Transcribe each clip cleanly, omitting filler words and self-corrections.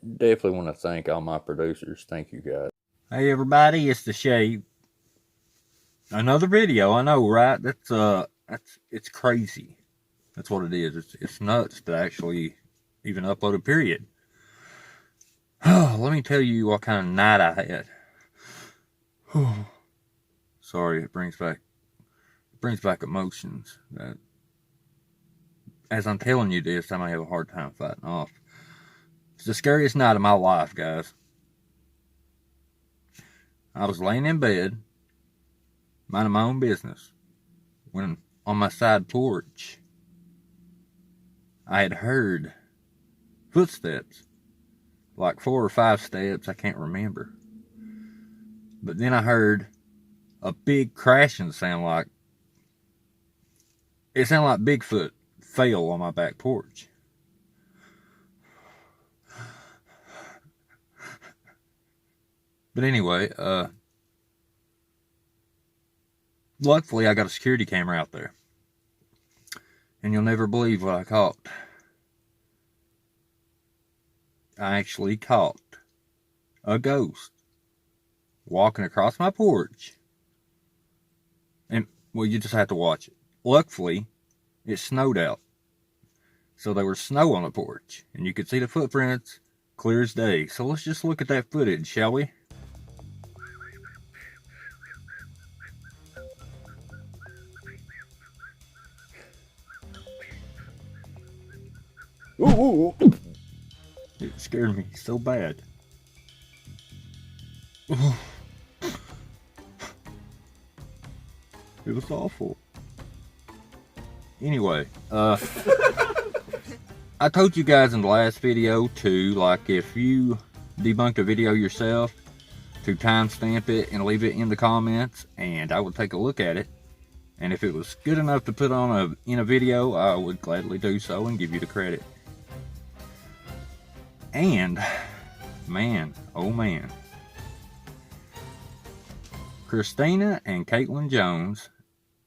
Definitely want to thank all my producers. Thank you guys. Hey everybody, it's the Shave. Another video, I know, right? It's crazy. That's what it is. It's nuts to actually even upload a period. Let me tell you what kind of night I had. Sorry, it brings back emotions that, as I'm telling you this, I may have a hard time fighting off. It's the scariest night of my life, guys. I was laying in bed, minding my own business, when on my side porch, I had heard footsteps, like 4 or 5 steps, I can't remember. But then I heard a big crashing sound, it sounded like Bigfoot fell on my back porch. But anyway, luckily I got a security camera out there. And you'll never believe what I caught. I actually caught a ghost walking across my porch. And, well, you just have to watch it. Luckily, it snowed out. So there was snow on the porch. And you could see the footprints clear as day. So let's just look at that footage, shall we? Ooh. It scared me so bad. It was awful. Anyway, I told you guys in the last video to, like, if you debunked a video yourself, to timestamp it and leave it in the comments, and I would take a look at it. And if it was good enough to put on in a video, I would gladly do so and give you the credit. And, man, oh man, Christina and Caitlin Jones,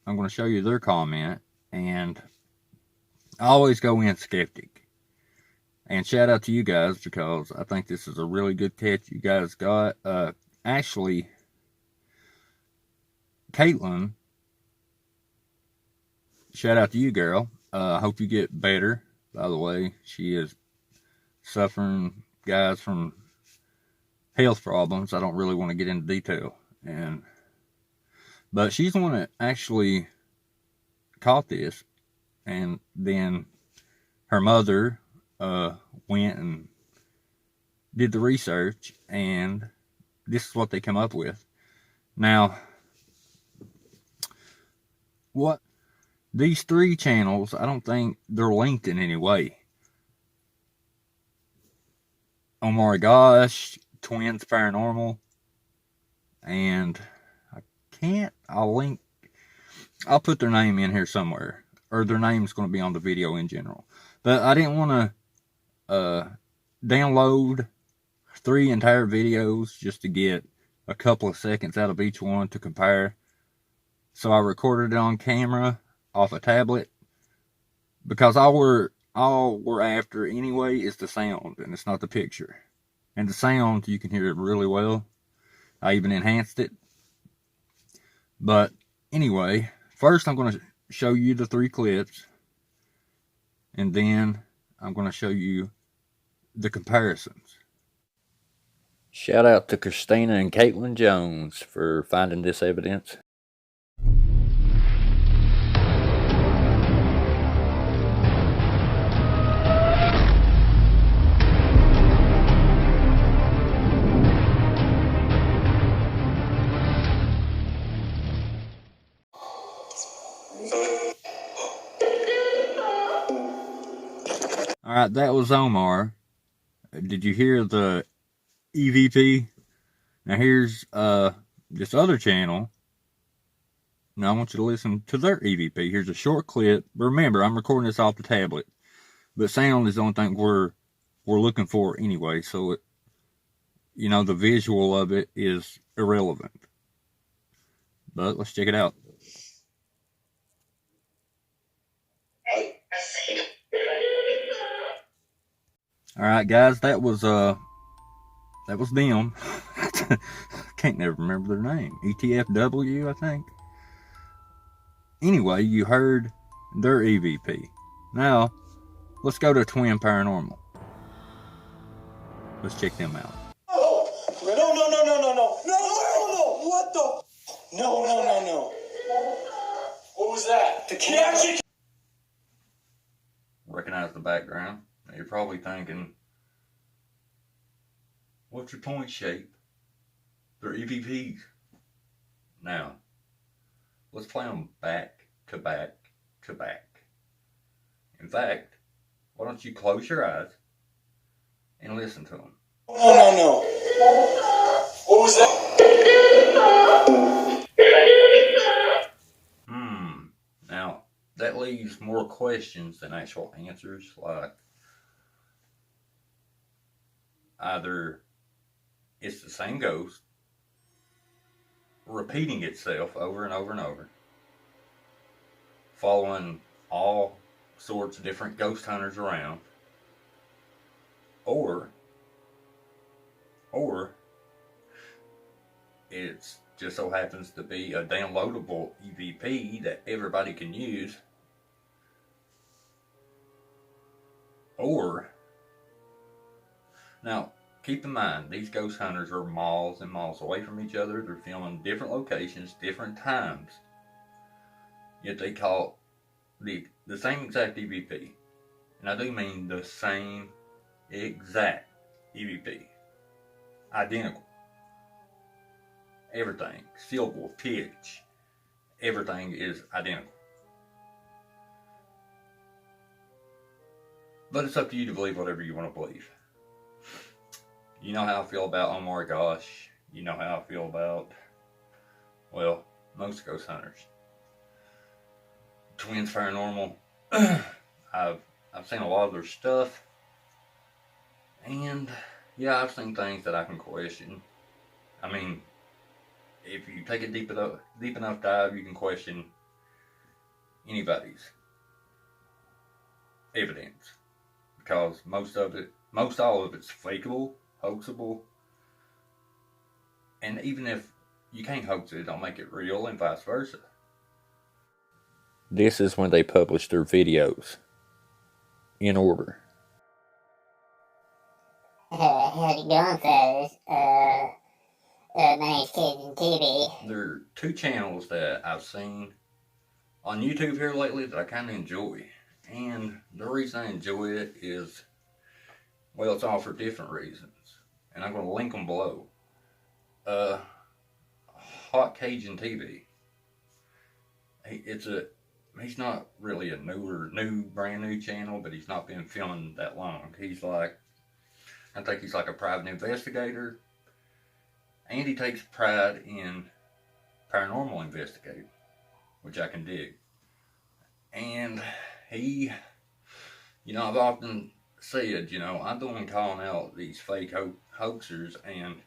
I'm going to show you their comment, and I always go in skeptic. And shout out to you guys, because I think this is a really good catch you guys got. Actually, Caitlin, shout out to you, girl. I hope you get better, by the way. She is suffering, guys, from health problems. I don't really want to get into detail. But she's the one that actually caught this. And then her mother went and did the research, and this is what they come up with. Now, what these 3 channels, I don't think they're linked in any way. Oh my gosh, Twins Paranormal, and I'll put their name in here somewhere, or their name's going to be on the video in general. But I didn't want to download 3 entire videos just to get a couple of seconds out of each one to compare. So I recorded it on camera off a tablet, because all we're after anyway is the sound, and it's not the picture. And the sound, you can hear it really well. I even enhanced it. But anyway, first I'm going to show you the 3 clips, and then I'm going to show you the comparisons. Shout out to Christina and Caitlin Jones for finding this evidence. Alright, that was Omar. Did you hear the EVP? Now here's this other channel. Now I want you to listen to their EVP. Here's a short clip. Remember, I'm recording this off the tablet, but sound is the only thing we're looking for anyway. So the visual of it is irrelevant. But let's check it out. Alright guys, that was them. Can't never remember their name. ETFW, I think. Anyway, you heard their EVP. Now, let's go to Twin Paranormal. Let's check them out. Oh, no, what the? No. What was that? The camera. Recognize the background. Now you're probably thinking, what's your point shape? They're EVPs. Now, let's play them back to back to back. In fact, why don't you close your eyes and listen to them? No. What was that? Now, that leaves more questions than actual answers, like either it's the same ghost repeating itself over and over and over, following all sorts of different ghost hunters around, or it just so happens to be a downloadable EVP that everybody can use, or, now keep in mind, these ghost hunters are miles and miles away from each other. They're filming different locations, different times, yet they call the same exact EVP. And I do mean the same exact EVP. Identical. Everything. Silver, pitch. Everything is identical. But it's up to you to believe whatever you want to believe. You know how I feel about, oh my gosh. You know how I feel about, well, most ghost hunters. Twins Paranormal. I've seen a lot of their stuff. And yeah, I've seen things that I can question. I mean, if you take a deep enough dive, you can question anybody's evidence, because most all of it's fakeable, hoaxable, and even if you can't hoax it, don't make it real, and vice versa. This is when they publish their videos in order. How's it going, fellas? My name's Cajun TV. There are two channels that I've seen on YouTube here lately that I kind of enjoy. And the reason I enjoy it is, well, it's all for different reasons. And I'm going to link them below. Hot Cajun TV. He's not really a brand new channel, but he's not been filming that long. I think he's like a private investigator. And he takes pride in paranormal investigating, which I can dig. And he, I've often said, I'm the one calling out these fake hoaxers and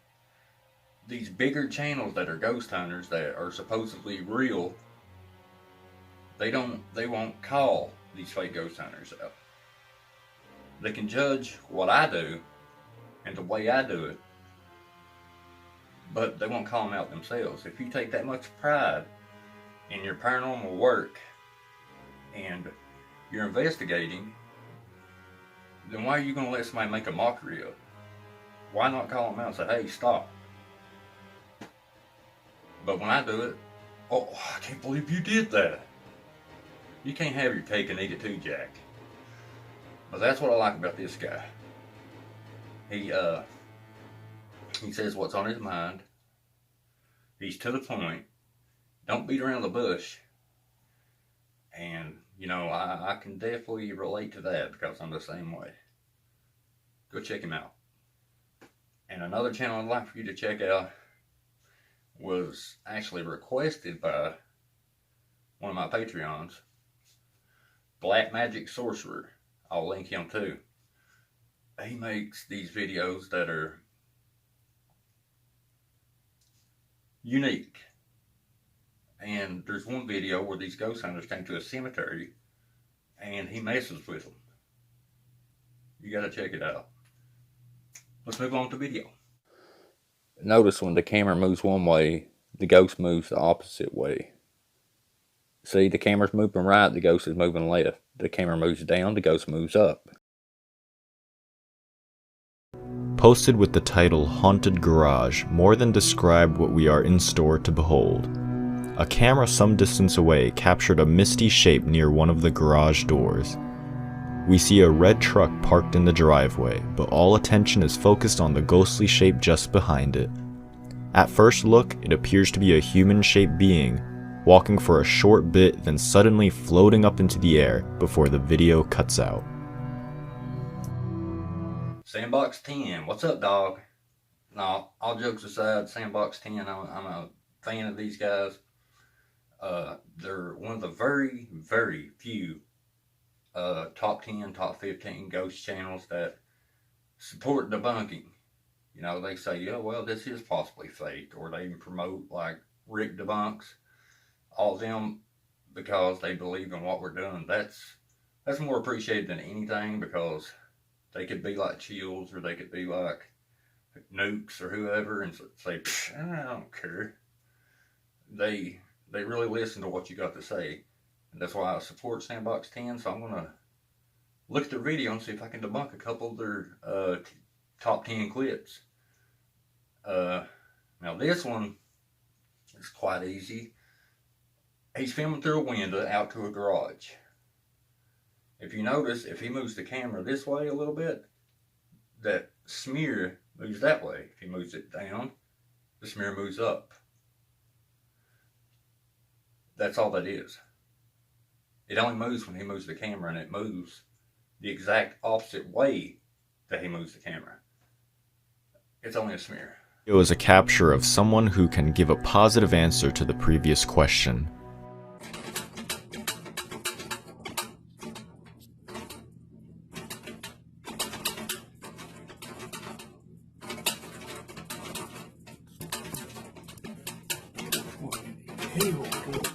these bigger channels that are ghost hunters that are supposedly real. They won't call these fake ghost hunters out. They can judge what I do and the way I do it, but they won't call them out themselves. If you take that much pride in your paranormal work and you're investigating, then why are you going to let somebody make a mockery of it? Why not call them out and say, hey, stop? But when I do it, oh, I can't believe you did that. You can't have your cake and eat it too, Jack. But that's what I like about this guy. He says what's on his mind. He's to the point. Don't beat around the bush. And, I can definitely relate to that because I'm the same way. Go check him out. And another channel I'd like for you to check out was actually requested by one of my Patreons, Magick Sorcerer. I'll link him too. He makes these videos that are unique. And there's one video where these ghost hunters came to a cemetery and he messes with them. You gotta check it out. let's move on to video. Notice when the camera moves one way, the ghost moves the opposite way. See, the camera's moving right, the ghost is moving left. The camera moves down, the ghost moves up. Posted with the title Haunted Garage more than described what we are in store to behold. A camera some distance away captured a misty shape near one of the garage doors. We see a red truck parked in the driveway, but all attention is focused on the ghostly shape just behind it. At first look, it appears to be a human-shaped being, walking for a short bit then suddenly floating up into the air before the video cuts out. SandBoxTen, what's up, dog? No, all jokes aside, SandBoxTen, I'm a fan of these guys. They're one of the very, very few top 10, top 15 ghost channels that support debunking. You know, they say, yeah, well, this is possibly fake, or they even promote like Rick debunks, all of them, because they believe in what we're doing. That's more appreciated than anything, because they could be like Chills, or they could be like Nukes or whoever, and say, I don't care. They really listen to what you got to say. And that's why I support SandBoxTen. So I'm going to look at their video and see if I can debunk a couple of their top 10 clips. Now this one is quite easy. He's filming through a window out to a garage. If you notice, if he moves the camera this way a little bit, that smear moves that way. If he moves it down, the smear moves up. That's all that is. It only moves when he moves the camera, and it moves the exact opposite way that he moves the camera. It's only a smear. It was a capture of someone who can give a positive answer to the previous question.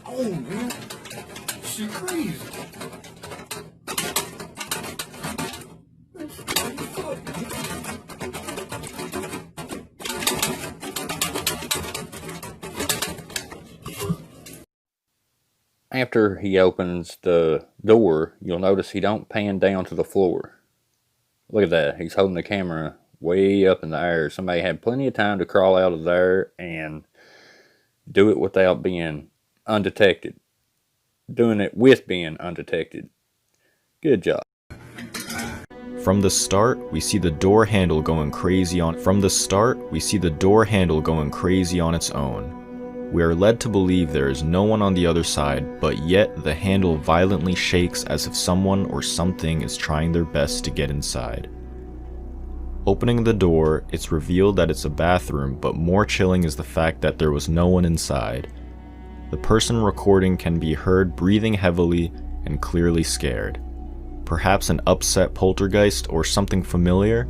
Oh, man. She crazy. After he opens the door, you'll notice he don't pan down to the floor. Look at that. He's holding the camera way up in the air. Somebody had plenty of time to crawl out of there and do it without being undetected. Doing it with being undetected. Good job. From the start, we see the door handle going crazy on its own. We are led to believe there is no one on the other side, but yet the handle violently shakes as if someone or something is trying their best to get inside. Opening the door, it's revealed that it's a bathroom, but more chilling is the fact that there was no one inside. The person recording can be heard breathing heavily and clearly scared. Perhaps an upset poltergeist or something familiar?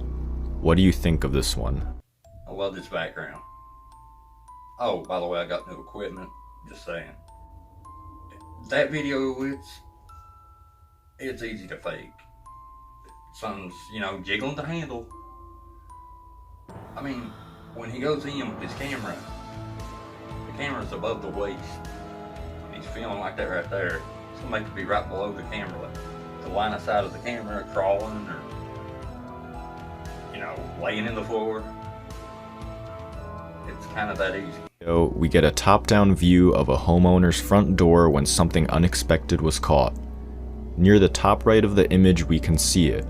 What do you think of this one? I love this background. Oh, by the way, I got new equipment. Just saying. That video, it's easy to fake. Something's, jiggling the handle. I mean, when he goes in with his camera, the camera's above the waist. And he's filming like that right there. Somebody could be right below the camera, like the line of sight of the camera, crawling or, laying in the floor. It's kind of that easy. We get a top-down view of a homeowner's front door when something unexpected was caught. Near the top right of the image we can see it.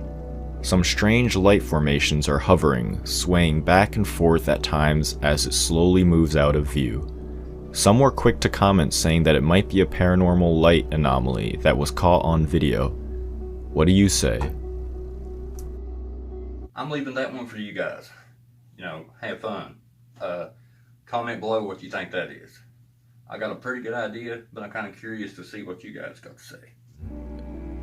Some strange light formations are hovering, swaying back and forth at times as it slowly moves out of view. Some were quick to comment saying that it might be a paranormal light anomaly that was caught on video. What do you say? I'm leaving that one for you guys. Have fun. Comment below what you think that is. I got a pretty good idea, but I'm kind of curious to see what you guys got to say.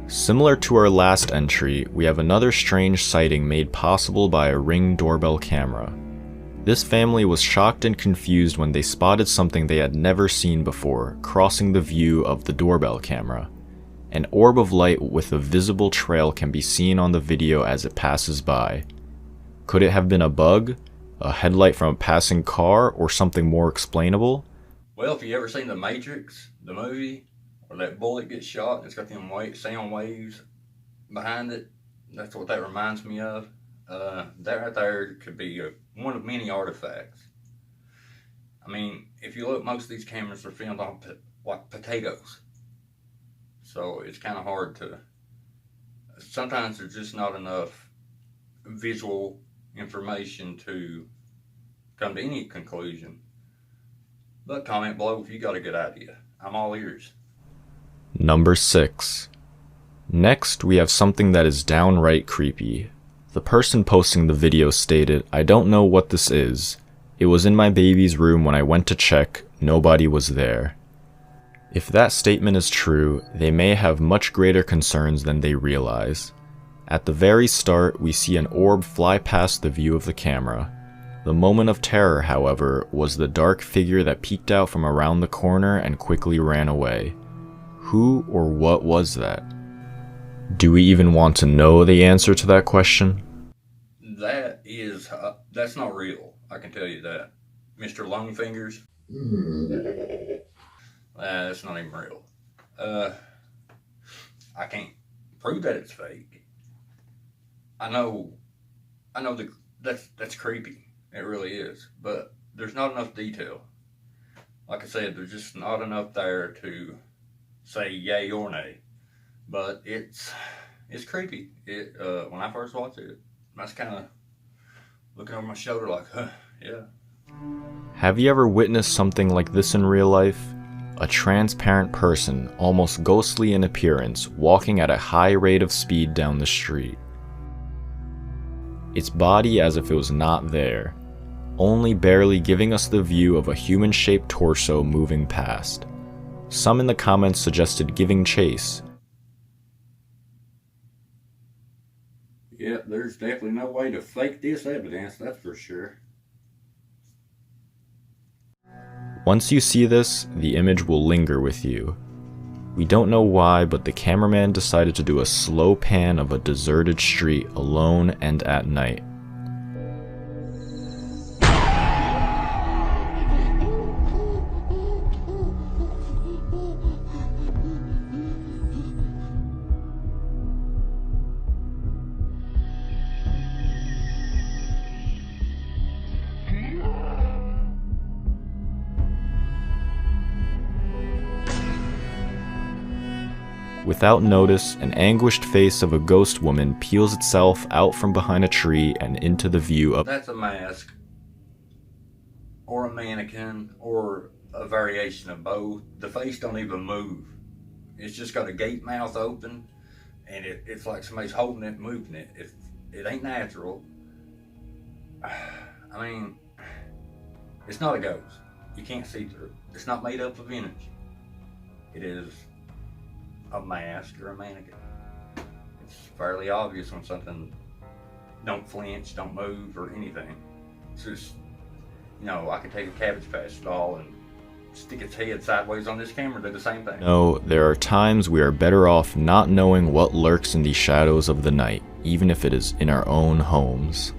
Similar to our last entry, we have another strange sighting made possible by a Ring doorbell camera. This family was shocked and confused when they spotted something they had never seen before, crossing the view of the doorbell camera. An orb of light with a visible trail can be seen on the video as it passes by. Could it have been a bug, a headlight from a passing car, or something more explainable? Well, if you ever seen the Matrix, the movie, where that bullet gets shot and it's got them sound waves behind it, that's what that reminds me of. That right there could be one of many artifacts. I mean, if you look, most of these cameras are filmed on like potatoes. So it's kind of hard to, sometimes there's just not enough visual information to come to any conclusion. But comment below if you got a good idea. I'm all ears. Number 6. Next, we have something that is downright creepy. The person posting the video stated, "I don't know what this is. It was in my baby's room when I went to check. Nobody was there." If that statement is true, they may have much greater concerns than they realize. At the very start, we see an orb fly past the view of the camera. The moment of terror, however, was the dark figure that peeked out from around the corner and quickly ran away. Who or what was that? Do we even want to know the answer to that question? That's not real. I can tell you that. Mr. Longfingers. That's not even real. I can't prove that it's fake. I know that's creepy. It really is. But there's not enough detail. Like I said, there's just not enough there to say yay or nay. But it's creepy. When I first watched it, I was kind of looking over my shoulder like, huh, yeah. Have you ever witnessed something like this in real life? A transparent person, almost ghostly in appearance, walking at a high rate of speed down the street. Its body as if it was not there, only barely giving us the view of a human-shaped torso moving past. Some in the comments suggested giving chase. Yeah, there's definitely no way to fake this evidence, that's for sure. Once you see this, the image will linger with you. We don't know why, but the cameraman decided to do a slow pan of a deserted street alone and at night. Without notice, an anguished face of a ghost woman peels itself out from behind a tree and into the view of— That's a mask, or a mannequin, or a variation of both. The face don't even move. It's just got a gape mouth open, and it's like somebody's holding it, moving it. It ain't natural. I mean, it's not a ghost. You can't see through it. It's not made up of energy. It is a mask or a mannequin. It's fairly obvious when something don't flinch, don't move, or anything. It's just, I could take a Cabbage Patch doll and stick its head sideways on this camera and do the same thing. No, there are times we are better off not knowing what lurks in the shadows of the night, even if it is in our own homes.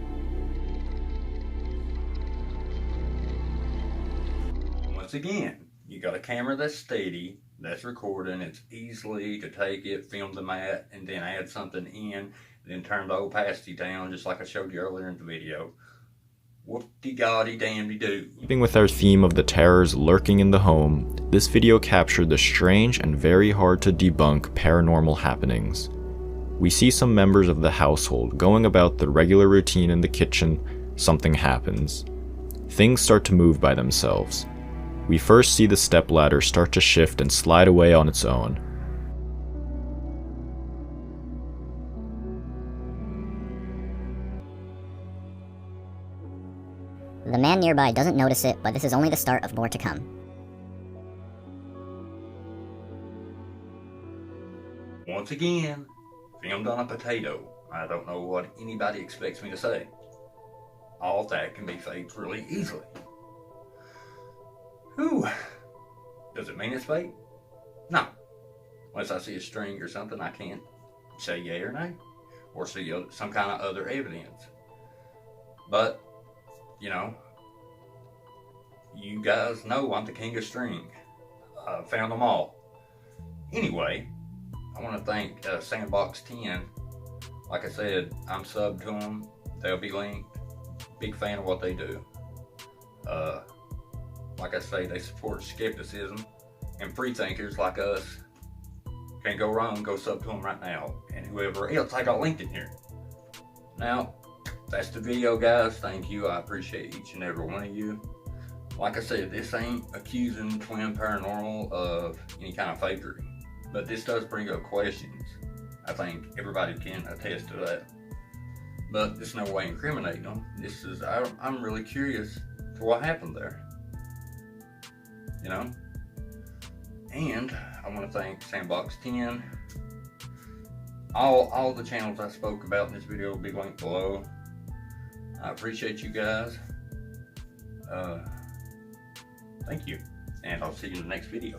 Once again, you got a camera that's steady, that's recording, it's easily to take it, film the mat, and then add something in, then turn the opacity down, just like I showed you earlier in the video. Whoop-de-goddy-damndy-doo. Keeping with our theme of the terrors lurking in the home, this video captured the strange and very hard to debunk paranormal happenings. We see some members of the household going about the regular routine in the kitchen. Something happens. Things start to move by themselves. We first see the stepladder start to shift and slide away on its own. The man nearby doesn't notice it, but this is only the start of more to come. Once again, filmed on a potato. I don't know what anybody expects me to say. All that can be faked really easily. Whew. Does it mean it's fake? No. Unless I see a string or something, I can't say yay or nay. Or see some kind of other evidence. But, you know, you guys know I'm the king of string. I found them all. Anyway, I want to thank SandBoxTen. Like I said, I'm subbed to them. They'll be linked. Big fan of what they do. Like I say, they support skepticism and free thinkers like us. Can't go wrong, go sub to them right now. And whoever else I got linked in here. Now, that's the video, guys. Thank you. I appreciate each and every one of you. Like I said, this ain't accusing Twin Paranormal of any kind of fakery. But this does bring up questions. I think everybody can attest to that. But there's no way incriminating them. This is, I'm really curious to what happened there. You know? And I want to thank SandBoxTen. All the channels I spoke about in this video will be linked below. I appreciate you guys. Thank you. And I'll see you in the next video.